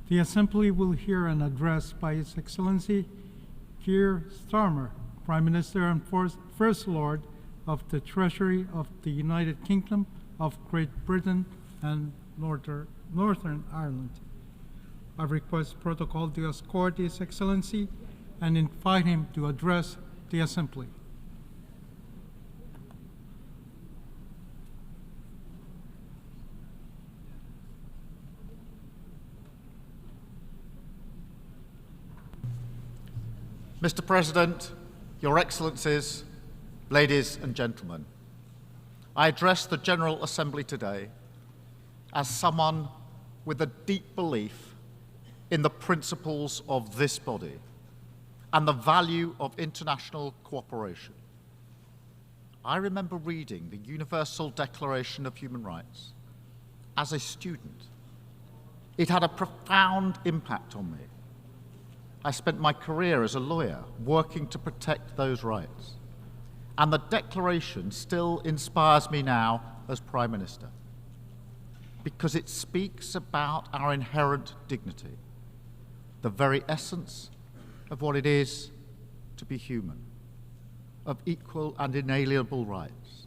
The Assembly will hear an address by His Excellency Keir Starmer, Prime Minister and First Lord of the Treasury of the United Kingdom of Great Britain and Northern Ireland. I request protocol to escort His Excellency and invite him to address the Assembly. Mr. President, Your Excellencies, ladies and gentlemen, I address the General Assembly today as someone with a deep belief in the principles of this body and the value of international cooperation. I remember reading the Universal Declaration of Human Rights as a student. It had a profound impact on me. I spent my career as a lawyer working to protect those rights. And the Declaration still inspires me now as Prime Minister because it speaks about our inherent dignity, the very essence of what it is to be human, of equal and inalienable rights,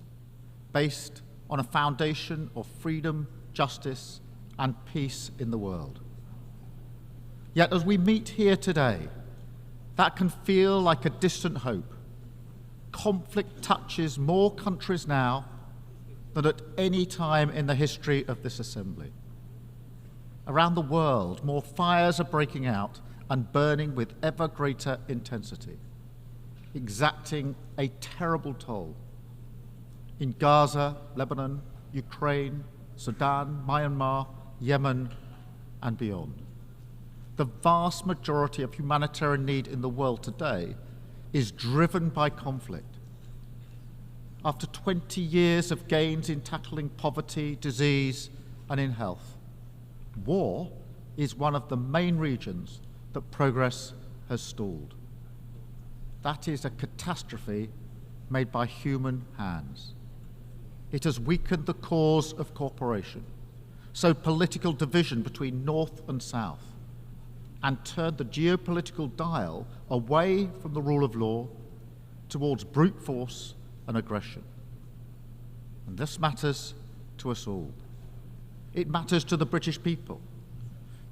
based on a foundation of freedom, justice, and peace in the world. Yet as we meet here today, that can feel like a distant hope. Conflict touches more countries now than at any time in the history of this Assembly. Around the world, more fires are breaking out and burning with ever greater intensity, exacting a terrible toll. In Gaza, Lebanon, Ukraine, Sudan, Myanmar, Yemen, and beyond. The vast majority of humanitarian need in the world today is driven by conflict. After 20 years of gains in tackling poverty, disease, and in health, war is one of the main regions that progress has stalled. That is a catastrophe made by human hands. It has weakened the cause of cooperation, sowed political division between North and South, and turned the geopolitical dial away from the rule of law towards brute force and aggression. And this matters to us all. It matters to the British people.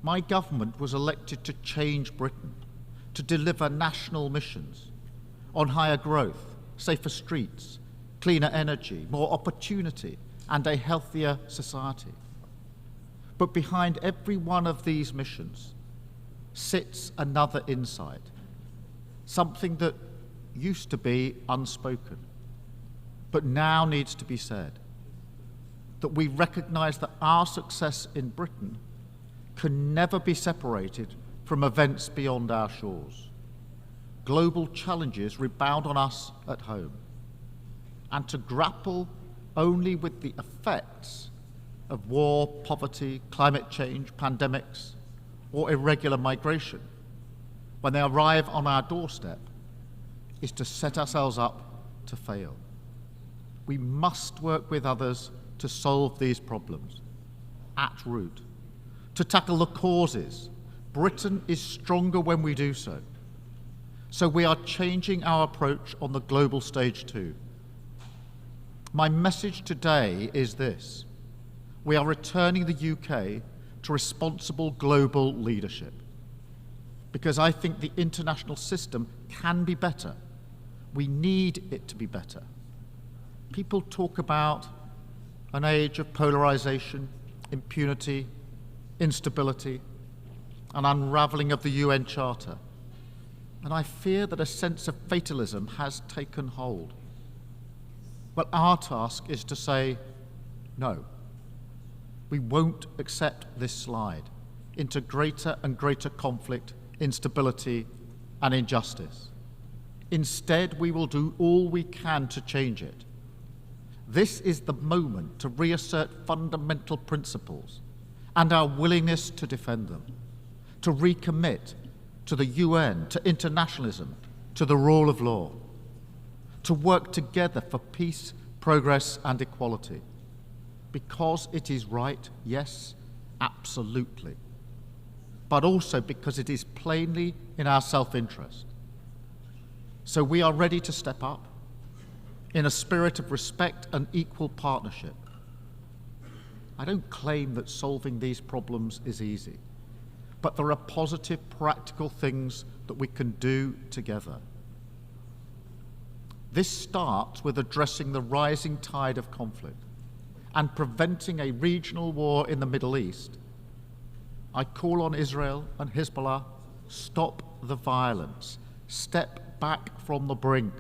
My government was elected to change Britain, to deliver national missions on higher growth, safer streets, cleaner energy, more opportunity, and a healthier society. But behind every one of these missions sits another insight, something that used to be unspoken, but now needs to be said, that we recognize that our success in Britain can never be separated from events beyond our shores. Global challenges rebound on us at home, and to grapple only with the effects of war, poverty, climate change, pandemics, or irregular migration, when they arrive on our doorstep, is to set ourselves up to fail. We must work with others to solve these problems at root, to tackle the causes. Britain is stronger when we do so. So we are changing our approach on the global stage too. My message today is this: we are returning the UK to responsible global leadership, because I think the international system can be better. We need it to be better. People talk about an age of polarization, impunity, instability, and unraveling of the UN Charter. And I fear that a sense of fatalism has taken hold. Well, our task is to say, no. We won't accept this slide into greater and greater conflict, instability, and injustice. Instead, we will do all we can to change it. This is the moment to reassert fundamental principles and our willingness to defend them, to recommit to the UN, to internationalism, to the rule of law, to work together for peace, progress, and equality. Because it is right, yes, absolutely. but also because it is plainly in our self-interest. So we are ready to step up in a spirit of respect and equal partnership. I don't claim that solving these problems is easy, but there are positive, practical things that we can do together. This starts with addressing the rising tide of conflict and preventing a regional war in the Middle East. I call on Israel and Hezbollah, stop the violence, step back from the brink.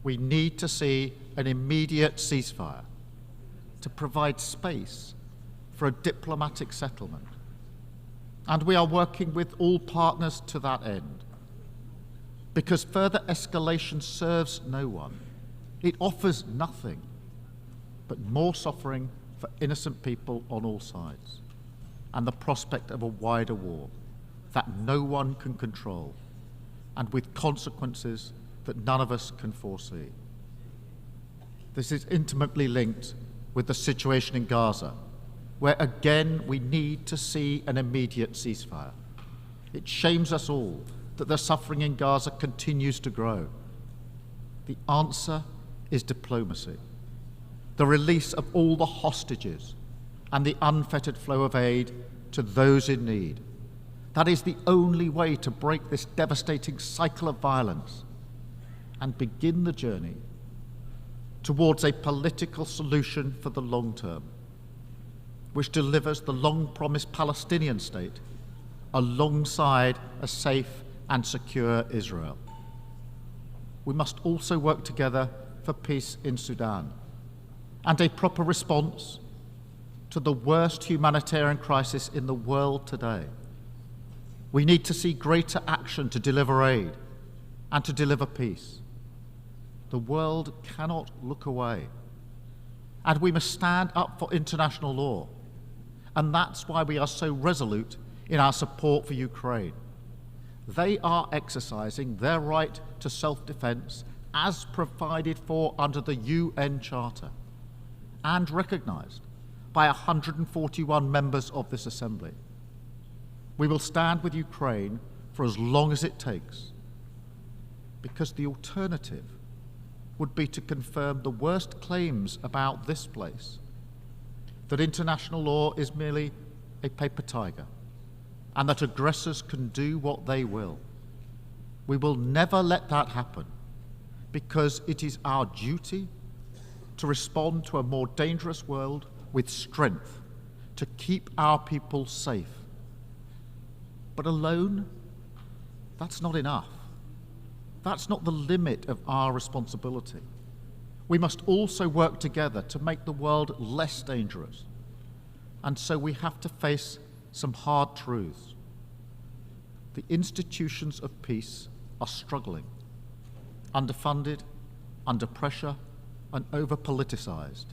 We need to see an immediate ceasefire to provide space for a diplomatic settlement. And we are working with all partners to that end, because further escalation serves no one. It offers nothing but more suffering for innocent people on all sides, and the prospect of a wider war that no one can control, and with consequences that none of us can foresee. This is intimately linked with the situation in Gaza, where again we need to see an immediate ceasefire. It shames us all that the suffering in Gaza continues to grow. The answer is diplomacy, the release of all the hostages and the unfettered flow of aid to those in need. That is the only way to break this devastating cycle of violence and begin the journey towards a political solution for the long term, which delivers the long-promised Palestinian state alongside a safe and secure Israel. We must also work together for peace in Sudan and a proper response to the worst humanitarian crisis in the world today. We need to see greater action to deliver aid and to deliver peace. The world cannot look away, and we must stand up for international law. And that's why we are so resolute in our support for Ukraine. They are exercising their right to self-defense as provided for under the UN Charter and recognized by 141 members of this Assembly. We will stand with Ukraine for as long as it takes, because the alternative would be to confirm the worst claims about this place, that international law is merely a paper tiger and that aggressors can do what they will. We will never let that happen, because it is our duty to respond to a more dangerous world with strength, to keep our people safe. But alone, that's not enough. That's not the limit of our responsibility. We must also work together to make the world less dangerous. And so we have to face some hard truths. The institutions of peace are struggling, underfunded, under pressure, and over-politicized.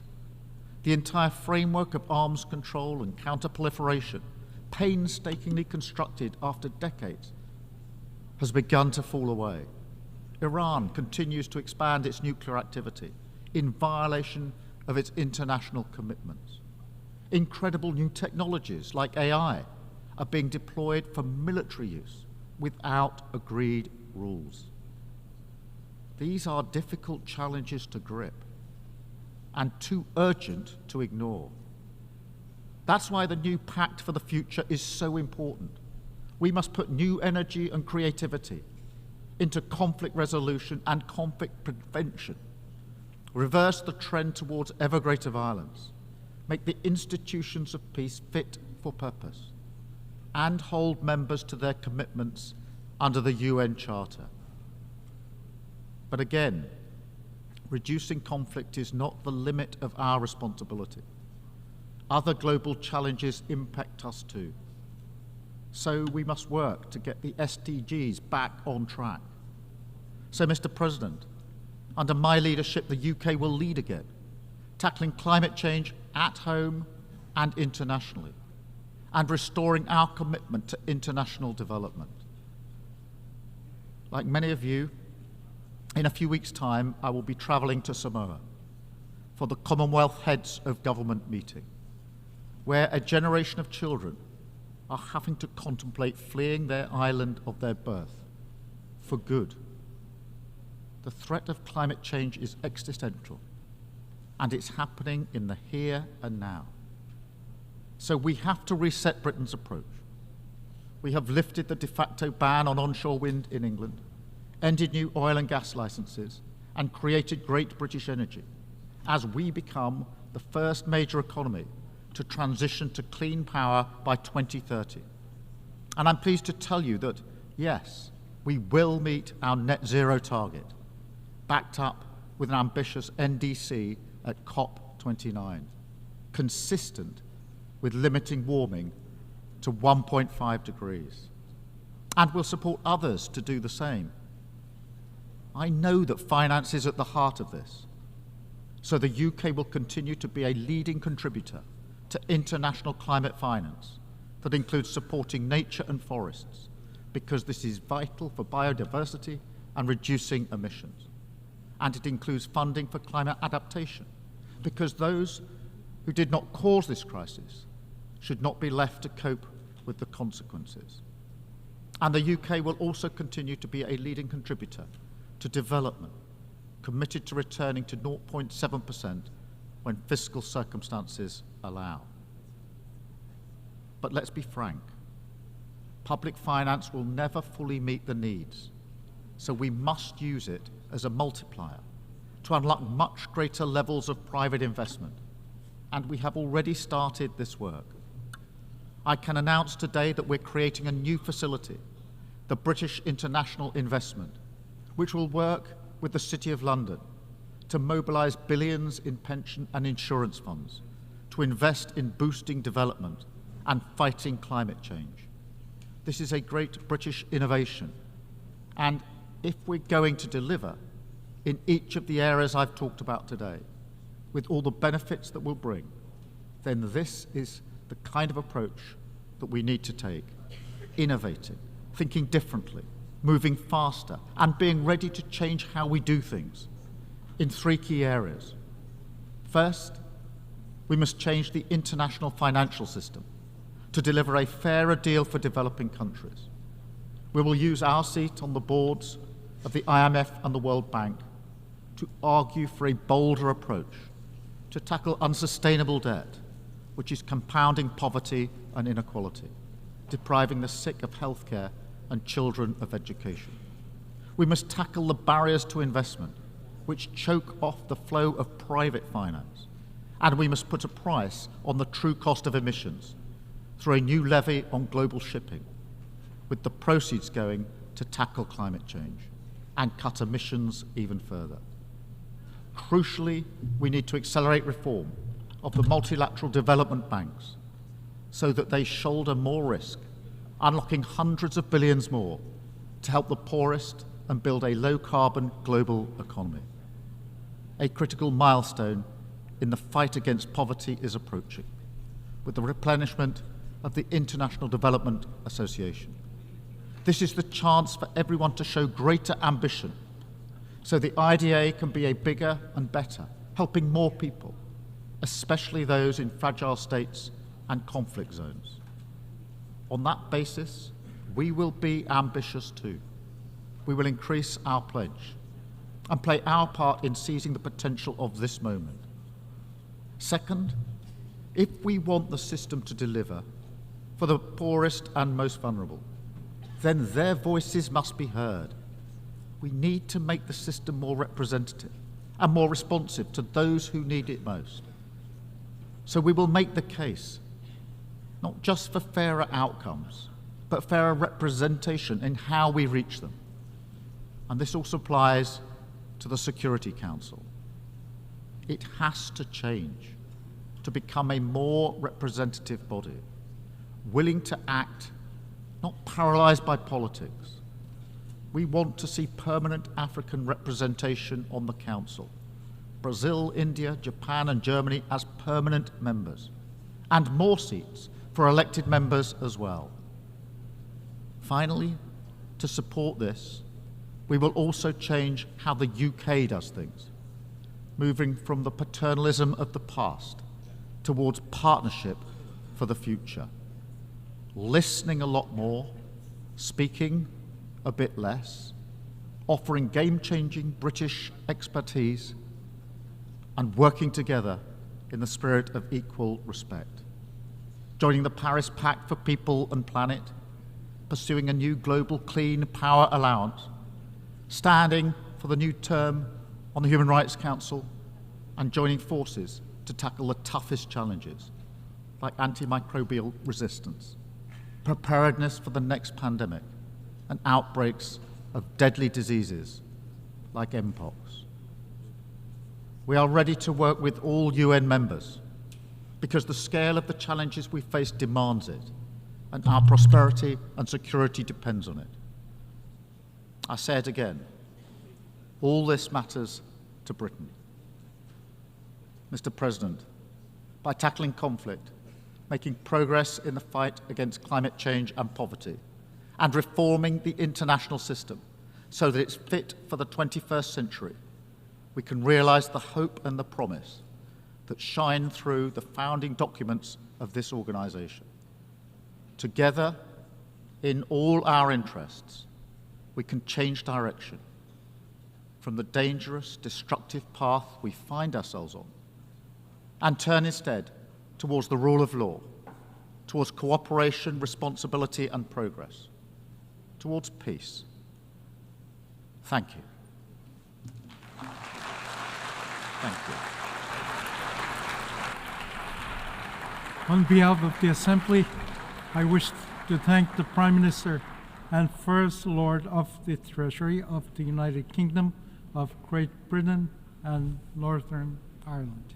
The entire framework of arms control and counter-proliferation, painstakingly constructed after decades, has begun to fall away. Iran continues to expand its nuclear activity in violation of its international commitments. Incredible new technologies like AI are being deployed for military use without agreed rules. These are difficult challenges to grip and too urgent to ignore. That's why the new Pact for the Future is so important. We must put new energy and creativity into conflict resolution and conflict prevention, reverse the trend towards ever greater violence, make the institutions of peace fit for purpose, and hold members to their commitments under the UN Charter. But again, reducing conflict is not the limit of our responsibility. Other global challenges impact us too. So we must work to get the SDGs back on track. So, Mr. President, under my leadership, the UK will lead again, tackling climate change at home and internationally, and restoring our commitment to international development. Like many of you, in a few weeks' time, I will be travelling to Samoa for the Commonwealth Heads of Government meeting, where a generation of children are having to contemplate fleeing their island of their birth for good. The threat of climate change is existential, and it's happening in the here and now. So we have to reset Britain's approach. We have lifted the de facto ban on onshore wind in England, ended new oil and gas licenses, and created Great British Energy as we become the first major economy to transition to clean power by 2030. And I'm pleased to tell you that, yes, we will meet our net zero target, backed up with an ambitious NDC at COP29, consistent with limiting warming to 1.5 degrees. And we'll support others to do the same. I know that finance is at the heart of this, so the UK will continue to be a leading contributor to international climate finance that includes supporting nature and forests, because this is vital for biodiversity and reducing emissions. And it includes funding for climate adaptation, because those who did not cause this crisis should not be left to cope with the consequences. And the UK will also continue to be a leading contributor to development, committed to returning to 0.7% when fiscal circumstances allow. But let's be frank, public finance will never fully meet the needs, so we must use it as a multiplier to unlock much greater levels of private investment, and we have already started this work. I can announce today that we're creating a new facility, the British International Investment, which will work with the City of London to mobilise billions in pension and insurance funds to invest in boosting development and fighting climate change. This is a great British innovation, and if we're going to deliver in each of the areas I've talked about today, with all the benefits that we'll bring, then this is the kind of approach that we need to take, innovating, thinking differently, moving faster, and being ready to change how we do things in three key areas. First, we must change the international financial system to deliver a fairer deal for developing countries. We will use our seat on the boards of the IMF and the World Bank to argue for a bolder approach to tackle unsustainable debt, which is compounding poverty and inequality, depriving the sick of healthcare and children of education. We must tackle the barriers to investment, which choke off the flow of private finance, and we must put a price on the true cost of emissions through a new levy on global shipping, with the proceeds going to tackle climate change and cut emissions even further. Crucially, we need to accelerate reform of the multilateral development banks so that they shoulder more risk, unlocking hundreds of billions more to help the poorest and build a low-carbon global economy. A critical milestone in the fight against poverty is approaching, with the replenishment of the International Development Association. This is the chance for everyone to show greater ambition, so the IDA can be a bigger and better, helping more people, especially those in fragile states and conflict zones. On that basis, we will be ambitious too. We will increase our pledge and play our part in seizing the potential of this moment. Second, if we want the system to deliver for the poorest and most vulnerable, then their voices must be heard. We need to make the system more representative and more responsive to those who need it most. So we will make the case, not just for fairer outcomes, but fairer representation in how we reach them. And this also applies to the Security Council. It has to change to become a more representative body, willing to act, not paralysed by politics. We want to see permanent African representation on the Council, Brazil, India, Japan and Germany as permanent members, and more seats for elected members as well. Finally, to support this, we will also change how the UK does things, moving from the paternalism of the past towards partnership for the future. listening a lot more, speaking a bit less, offering game-changing British expertise, and working together in the spirit of equal respect. Joining the Paris Pact for People and Planet, pursuing a new global clean power allowance, standing for the new term on the Human Rights Council, and joining forces to tackle the toughest challenges, like antimicrobial resistance, preparedness for the next pandemic, and outbreaks of deadly diseases like Mpox. We are ready to work with all UN members because the scale of the challenges we face demands it, and our prosperity and security depends on it. I say it again, all this matters to Britain. Mr. President, by tackling conflict, making progress in the fight against climate change and poverty, and reforming the international system so that it's fit for the 21st century, we can realise the hope and the promise that shine through the founding documents of this organisation. Together, in all our interests, we can change direction from the dangerous, destructive path we find ourselves on and turn instead towards the rule of law, towards cooperation, responsibility and progress, towards peace. Thank you. Thank you. On behalf of the Assembly, I wish to thank the Prime Minister and First Lord of the Treasury of the United Kingdom of Great Britain and Northern Ireland.